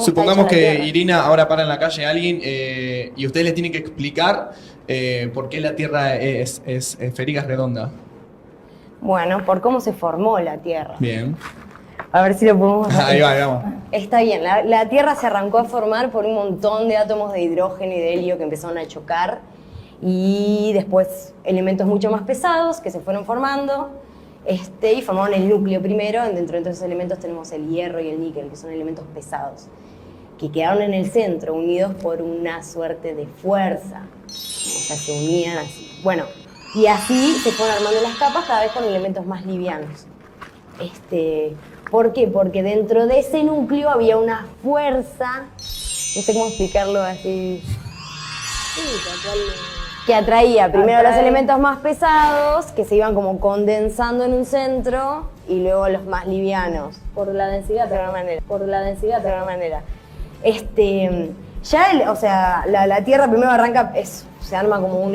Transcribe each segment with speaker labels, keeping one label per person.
Speaker 1: Supongamos
Speaker 2: está hecha la
Speaker 1: que
Speaker 2: Tierra.
Speaker 1: Irina ahora para en la calle a alguien y ustedes le tienen que explicar por qué la Tierra es esférica, es redonda.
Speaker 2: Bueno, por cómo se formó la Tierra.
Speaker 1: Bien.
Speaker 2: A ver si lo podemos hacer.
Speaker 1: Ahí va, ahí vamos.
Speaker 2: Está bien, la Tierra se arrancó a formar por un montón de átomos de hidrógeno y de helio que empezaron a chocar y después elementos mucho más pesados que se fueron formando y formaron el núcleo primero. Dentro de esos elementos tenemos el hierro y el níquel, que son elementos pesados, que quedaron en el centro unidos por una suerte de fuerza. O sea, se unían así. Bueno, y así se fueron armando las capas cada vez con elementos más livianos. ¿Por qué? Porque dentro de ese núcleo había una fuerza, no sé cómo explicarlo así, que atraía primero los elementos más pesados, que se iban como condensando en un centro, y luego los más livianos.
Speaker 3: Por la densidad,
Speaker 2: De alguna manera.
Speaker 3: por la densidad.
Speaker 2: De alguna manera. La Tierra primero arranca, se arma como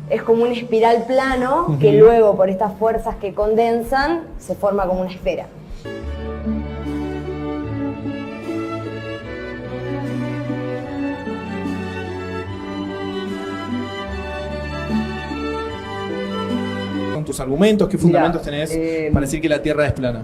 Speaker 2: es como un espiral plano que luego por estas fuerzas que condensan se forma como una esfera.
Speaker 1: Con tus argumentos, ¿qué fundamentos tenés para decir que la Tierra es plana?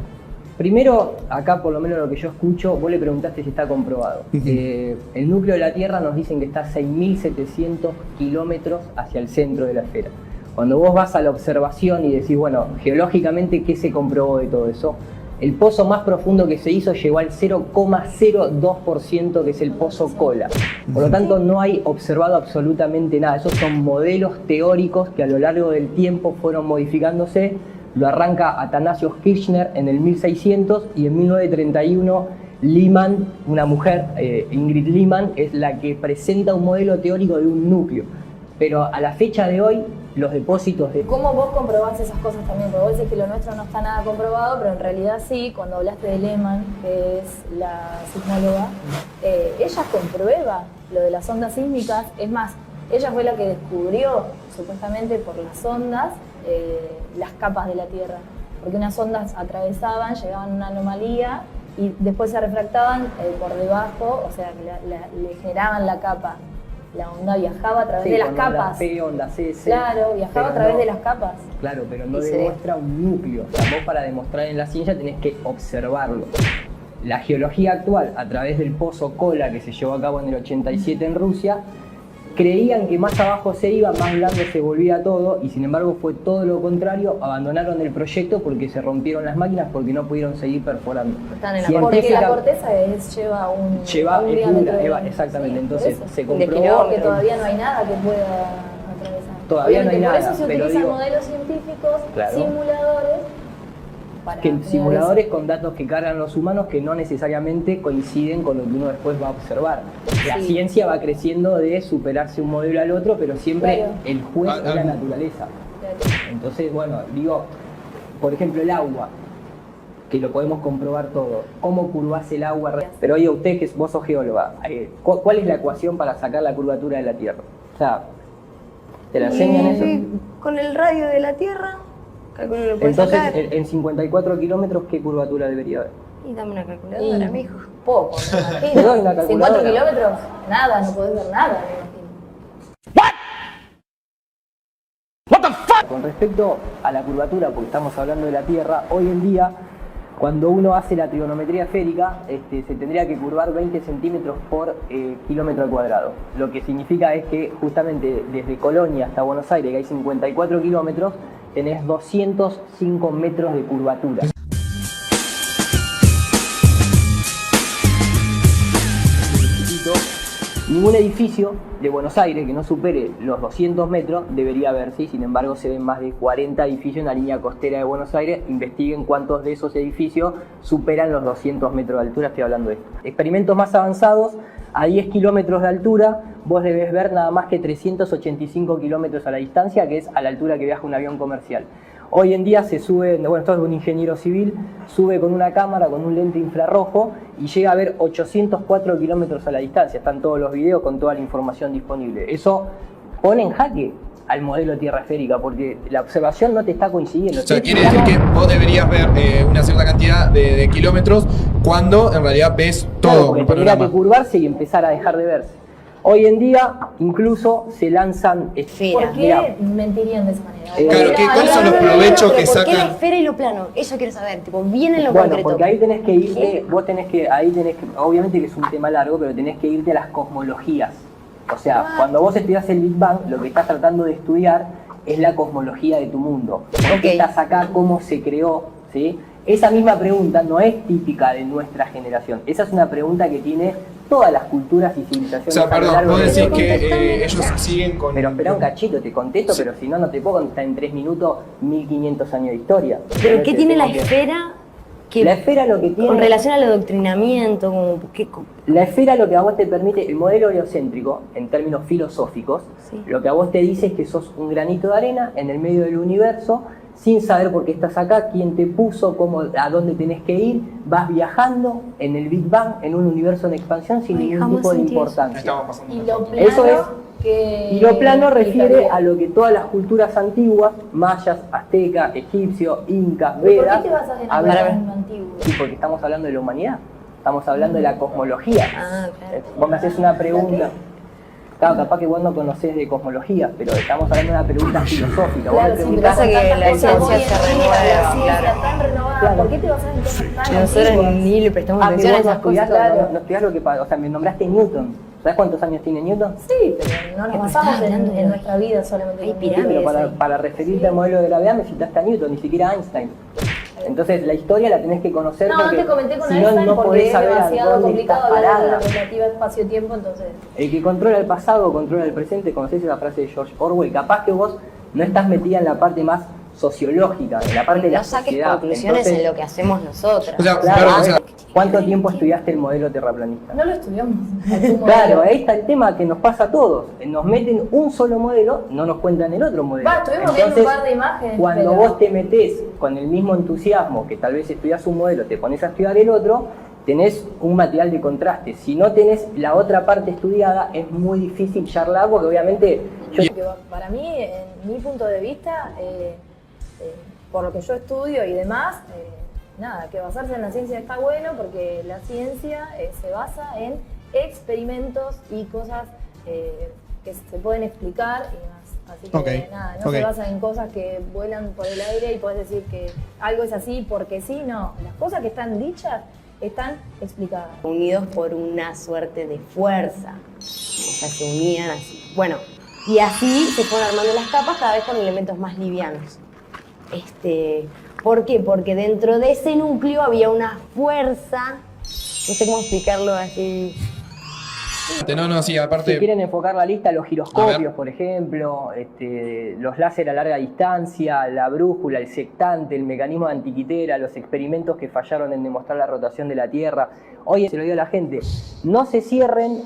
Speaker 4: Primero, acá por lo menos lo que yo escucho, vos le preguntaste si está comprobado. El núcleo de la Tierra nos dicen que está a 6.700 kilómetros hacia el centro de la esfera. Cuando vos vas a la observación y decís, bueno, geológicamente, ¿qué se comprobó de todo eso? El pozo más profundo que se hizo llegó al 0,02%, que es el pozo Kola. Por lo tanto, no hay observado absolutamente nada. Esos son modelos teóricos que a lo largo del tiempo fueron modificándose. Lo arranca Athanasius Kirchner en el 1600 y en 1931 Lehmann, una mujer, Ingrid Lehmann, es la que presenta un modelo teórico de un núcleo. Pero a la fecha de hoy, los depósitos de...
Speaker 3: ¿Cómo vos comprobás esas cosas también? Porque vos decís que lo nuestro no está nada comprobado, pero en realidad sí. Cuando hablaste de Lehmann, que es la sismóloga, ella comprueba lo de las ondas sísmicas. Es más, ella fue la que descubrió, supuestamente por las ondas, las capas de la Tierra. Porque unas ondas atravesaban, llegaban a una anomalía y después se refractaban por debajo, o sea, le generaban la capa. La onda viajaba a través de las capas.
Speaker 4: Onda P, onda CS.
Speaker 3: Claro, viajaba a través de las capas.
Speaker 4: Claro, pero no
Speaker 3: Y se
Speaker 4: demuestra un núcleo. O sea, vos para demostrar en la ciencia tenés que observarlo. La geología actual, a través del pozo Kola que se llevó a cabo en el 87 en Rusia, creían que más abajo se iba, más grande se volvía todo, y sin embargo fue todo lo contrario. Abandonaron el proyecto porque se rompieron las máquinas, porque no pudieron seguir perforando.
Speaker 3: Están en porque la corteza lleva un diámetro
Speaker 4: exactamente. Entonces se
Speaker 3: comprobó
Speaker 4: comprobó
Speaker 3: que todavía no hay nada que pueda atravesar.
Speaker 4: Todavía no hay nada.
Speaker 3: Por eso se utilizan modelos científicos, simuladores.
Speaker 4: Simuladores con datos que cargan los humanos que no necesariamente coinciden con lo que uno después va a observar. La ciencia va creciendo de superarse un modelo al otro, pero siempre el juez es la naturaleza. Entonces, bueno, digo, por ejemplo, el agua, que lo podemos comprobar todo. ¿Cómo curvas el agua? Pero oye, usted que vos sos geóloga, ¿cuál es la ecuación para sacar la curvatura de la Tierra? O sea, ¿te la enseñan eso?
Speaker 2: Con el radio de la Tierra.
Speaker 4: Entonces, en 54 kilómetros, ¿qué curvatura debería haber?
Speaker 2: Y dame una calculadora, mijo.
Speaker 3: Poco, me imagino. 54 kilómetros, nada, no podés ver nada, me imagino.
Speaker 4: What the fuck? Con respecto a la curvatura, porque estamos hablando de la Tierra, hoy en día, cuando uno hace la trigonometría esférica, se tendría que curvar 20 centímetros por kilómetro al cuadrado. Lo que significa es que justamente desde Colonia hasta Buenos Aires, que hay 54 kilómetros, tenés 205 metros de curvatura. Ningún edificio de Buenos Aires que no supere los 200 metros debería verse, y sin embargo se ven más de 40 edificios en la línea costera de Buenos Aires. Investiguen cuántos de esos edificios superan los 200 metros de altura, estoy hablando de esto. Experimentos más avanzados, a 10 kilómetros de altura, vos debes ver nada más que 385 kilómetros a la distancia, que es a la altura que viaja un avión comercial. Hoy en día se sube, bueno, esto es un ingeniero civil, sube con una cámara, con un lente infrarrojo y llega a ver 804 kilómetros a la distancia. Están todos los videos con toda la información disponible. Eso pone en jaque al modelo de tierra esférica, porque la observación no te está coincidiendo.
Speaker 1: O sea, quiere decir que vos deberías ver una cierta cantidad de kilómetros cuando en realidad ves
Speaker 4: Claro,
Speaker 1: todo
Speaker 4: porque
Speaker 1: el
Speaker 4: tendría
Speaker 1: panorama.
Speaker 4: que curvarse y empezar a dejar de verse. Hoy en día, incluso se lanzan
Speaker 2: Esfera.
Speaker 3: ¿Por qué
Speaker 4: Mirá,
Speaker 3: mentirían de esa manera?
Speaker 1: Claro, ¿cuáles son los provechos que
Speaker 2: ¿Por qué la
Speaker 1: sacan?
Speaker 2: esfera y lo plano? Eso quiero saber, tipo, bien en lo
Speaker 4: bueno,
Speaker 2: concreto.
Speaker 4: porque ahí tenés que irte, obviamente que es un tema largo, pero tenés que irte a las cosmologías. O sea, cuando vos estudias el Big Bang, lo que estás tratando de estudiar es la cosmología de tu mundo. ¿Por qué estás acá? ¿Cómo se creó? ¿Sí? Esa misma pregunta no es típica de nuestra generación. Esa es una pregunta que tiene todas las culturas y civilizaciones.
Speaker 1: O sea,
Speaker 4: a lo
Speaker 1: perdón,
Speaker 4: largo
Speaker 1: vos
Speaker 4: del
Speaker 1: decís
Speaker 4: mundo.
Speaker 1: que ellos siguen con...
Speaker 4: Pero espera un cachito, te contesto, pero si no, no te puedo contestar en 3 minutos 1500 años de historia.
Speaker 2: ¿Pero
Speaker 4: Entonces,
Speaker 2: qué tiene la
Speaker 4: tengo que-
Speaker 2: esfera que,
Speaker 4: La esfera lo que tiene...
Speaker 2: con relación al adoctrinamiento? Como,
Speaker 4: La esfera lo que a vos te permite, el modelo heliocéntrico, en términos filosóficos,
Speaker 2: Sí.
Speaker 4: lo que a vos te dice es que sos un granito de arena en el medio del universo, sin saber por qué estás acá, quién te puso, a dónde tenés que ir, vas viajando en el Big Bang, en un universo en expansión sin
Speaker 2: Ay,
Speaker 4: ningún
Speaker 2: jamás
Speaker 4: tipo de
Speaker 2: sentí eso.
Speaker 4: importancia.
Speaker 1: Estamos pasando.
Speaker 3: Y lo plano,
Speaker 4: Eso es.
Speaker 3: que
Speaker 4: Y lo plano refiere
Speaker 3: explicaría.
Speaker 4: a lo que todas las culturas antiguas, mayas, aztecas, egipcios, incas,
Speaker 3: ¿Pero ¿Por
Speaker 4: vedas,
Speaker 3: qué te basas en
Speaker 4: hablan-
Speaker 3: algo antiguo?
Speaker 4: Sí, porque estamos hablando de la humanidad, estamos hablando de la cosmología.
Speaker 2: Ah, claro.
Speaker 4: Vos me haces una pregunta. Claro, capaz que vos no conocés de cosmología, pero estamos hablando de una pregunta filosófica. Vos
Speaker 3: Claro,
Speaker 4: me
Speaker 3: sí,
Speaker 4: preguntás-
Speaker 2: pasa que
Speaker 3: tantas
Speaker 2: la
Speaker 3: cosas
Speaker 2: ciencia
Speaker 3: hoy en
Speaker 2: se
Speaker 3: día,
Speaker 2: renueva,
Speaker 3: la ciencia
Speaker 2: claro.
Speaker 3: tan renovada,
Speaker 4: Claro.
Speaker 3: ¿por qué te basas en cosas tan
Speaker 2: Nosotros
Speaker 3: antiguas?
Speaker 2: ni le prestamos
Speaker 4: Ah, que
Speaker 2: atención a
Speaker 4: vos no
Speaker 2: esas cosas.
Speaker 4: estudiás,
Speaker 3: claro.
Speaker 4: no estudiás lo que pasa. O sea, me nombraste Newton. ¿Sabes cuántos años tiene Newton?
Speaker 3: Sí, pero no nos
Speaker 2: Pero
Speaker 3: basamos
Speaker 2: estás hablando de-
Speaker 3: en nuestra vida solamente.
Speaker 2: Hay
Speaker 3: con
Speaker 2: pirámides.
Speaker 4: Pero para,
Speaker 2: ahí.
Speaker 4: para referirte al modelo de gravedad necesitaste a Newton, ni siquiera a Einstein. Entonces la historia la tenés que conocer
Speaker 3: No,
Speaker 4: porque
Speaker 3: te comenté con
Speaker 4: si
Speaker 3: Einstein
Speaker 4: no
Speaker 3: porque
Speaker 4: podés
Speaker 3: es
Speaker 4: saber a
Speaker 3: demasiado
Speaker 4: dónde
Speaker 3: complicado
Speaker 4: estás
Speaker 3: hablar de la
Speaker 4: parada.
Speaker 3: relativa espacio-tiempo, entonces...
Speaker 4: El que controla el pasado controla el presente. ¿Conocés esa frase de George Orwell? Capaz que vos no estás metida en la parte más sociológica, en la parte de la
Speaker 2: No saques
Speaker 4: sociedad.
Speaker 2: conclusiones
Speaker 4: Entonces,
Speaker 2: en lo que hacemos nosotras.
Speaker 1: O sea,
Speaker 4: claro,
Speaker 1: claro, o sea,
Speaker 4: ¿cuánto tiempo estudiaste el modelo terraplanista?
Speaker 3: No lo estudiamos. Es un
Speaker 4: Claro,
Speaker 3: modelo.
Speaker 4: ahí está el tema que nos pasa a todos. Nos meten un solo modelo, no nos cuentan el otro modelo.
Speaker 3: Va, estuvimos viendo un par de imágenes,
Speaker 4: cuando
Speaker 3: pero-
Speaker 4: vos te metés con el mismo entusiasmo que tal vez estudias un modelo, te pones a estudiar el otro, tenés un material de contraste. Si no tenés la otra parte estudiada, es muy difícil charlar porque obviamente...
Speaker 3: Porque para mí, en mi punto de vista, por lo que yo estudio y demás, nada, que basarse en la ciencia está bueno porque la ciencia se basa en experimentos y cosas que se pueden explicar y demás. Así que
Speaker 1: Ok,
Speaker 3: nada, no
Speaker 1: ok.
Speaker 3: se basa en cosas que vuelan por el aire y puedes decir que algo es así porque sí, no. Las cosas que están dichas están explicadas.
Speaker 2: Unidos por una suerte de fuerza. O sea, se unían así. Bueno, y así se fueron armando las capas cada vez con elementos más livianos. ¿Por qué? Porque dentro de ese núcleo había una fuerza, no sé cómo explicarlo así.
Speaker 1: no, sí,
Speaker 4: Si
Speaker 1: aparte...
Speaker 4: quieren enfocar la lista, los
Speaker 1: A
Speaker 4: giroscopios,
Speaker 1: ver.
Speaker 4: por ejemplo, los láser a larga distancia, la brújula, el sectante, el mecanismo de antiquitera, los experimentos que fallaron en demostrar la rotación de la Tierra. Oye, se lo digo a la gente, no se cierren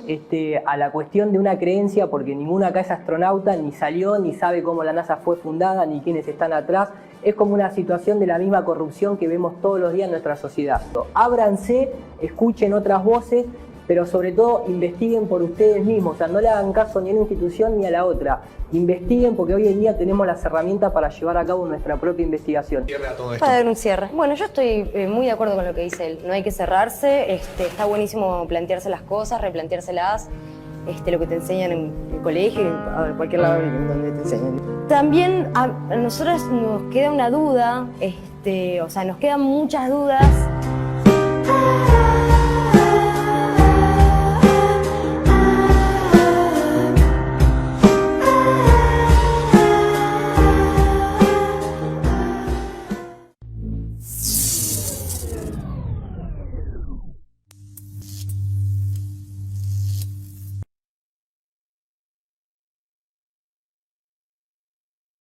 Speaker 4: a la cuestión de una creencia porque ninguno acá es astronauta, ni salió, ni sabe cómo la NASA fue fundada, ni quiénes están atrás. Es como una situación de la misma corrupción que vemos todos los días en nuestra sociedad. Ábranse, escuchen otras voces, pero sobre todo investiguen por ustedes mismos, o sea, no le hagan caso ni a una institución ni a la otra. Investiguen porque hoy en día tenemos las herramientas para llevar a cabo nuestra propia investigación.
Speaker 1: Cierre a todo esto.
Speaker 2: Para dar un cierre. Bueno, yo estoy muy de acuerdo con lo que dice él. No hay que cerrarse, está buenísimo plantearse las cosas, replanteárselas, lo que te enseñan en el colegio, en cualquier lado en donde te enseñen. También a nosotras nos queda una duda, o sea, nos quedan muchas dudas.